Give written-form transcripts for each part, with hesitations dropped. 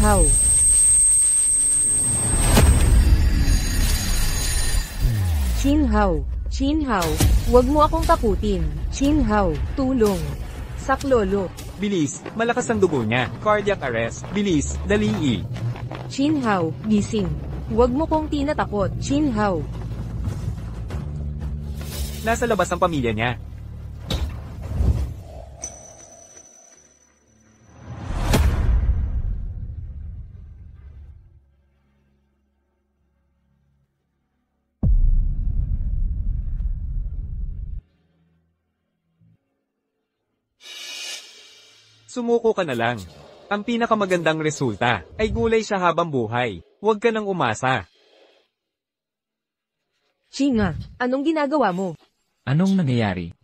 Hao. Qin Hao. Qin Hao, huwag mo akong takutin. Qin Hao, tulong. Saklolo. Bilis, malakas ang dugo niya. Cardiac arrest. Bilis, dali. Qin Hao, gising. Huwag mo kong tinatakot. Qin Hao. Nasa labas ang pamilya niya. Sumuko ka na lang. Ang pinakamagandang resulta ay gulay siya habang buhay. Huwag ka nang umasa. Chinga, anong ginagawa mo? Anong nangyayari?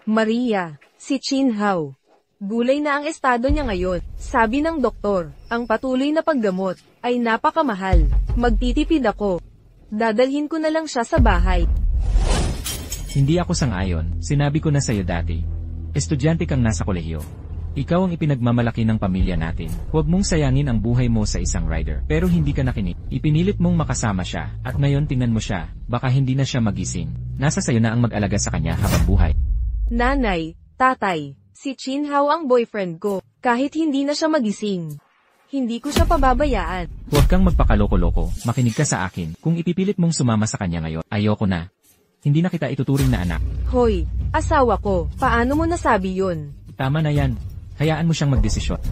Maria, si Qin Hao. Gulay na ang estado niya ngayon. Sabi ng doktor, ang patuloy na paggamot ay napakamahal. Magtitipid ako. Dadalhin ko na lang siya sa bahay. Hindi ako sang-ayon, sinabi ko na sa'yo dati. Estudyante kang nasa kolehiyo. Ikaw ang ipinagmamalaki ng pamilya natin. Huwag mong sayangin ang buhay mo sa isang rider. Pero hindi ka nakinig. Ipinilit mong makasama siya. At ngayon tingnan mo siya. Baka hindi na siya magising. Nasa sayo na ang mag-alaga sa kanya habang buhay. Nanay, tatay, si Qin Hao ang boyfriend ko. Kahit hindi na siya magising. Hindi ko siya pababayaan. Huwag kang magpakaloko-loko. Makinig ka sa akin. Kung ipipilit mong sumama sa kanya ngayon, ayoko na. Hindi na kita ituturing na anak. Hoy, asawa ko. Paano mo nasabi yun? Tama na yan. Hayaan mo siyang magdesisyon.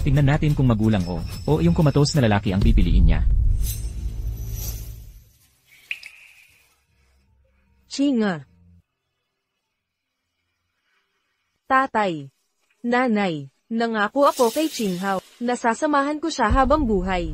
Tingnan natin kung magulang o yung kumatos na lalaki ang pipiliin niya. Chinga. Tatay. Nanay, nangako ako kay Qin Hao. Nasasamahan ko siya habang buhay.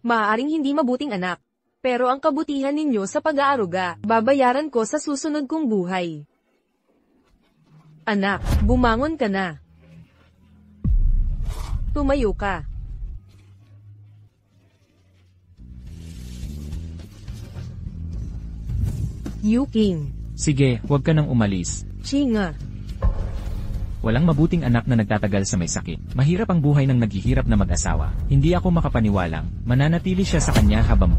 Maaaring hindi mabuting anak. Pero ang kabutihan ninyo sa pag-aaruga, babayaran ko sa susunod kong buhay. Anak, bumangon ka na. Tumayo ka. Yuking. Sige, huwag ka nang umalis. Chinga. Walang mabuting anak na nagtatagal sa may sakit. Mahirap ang buhay ng naghihirap na mag-asawa. Hindi ako makapaniwalang mananatili siya sa kanya habang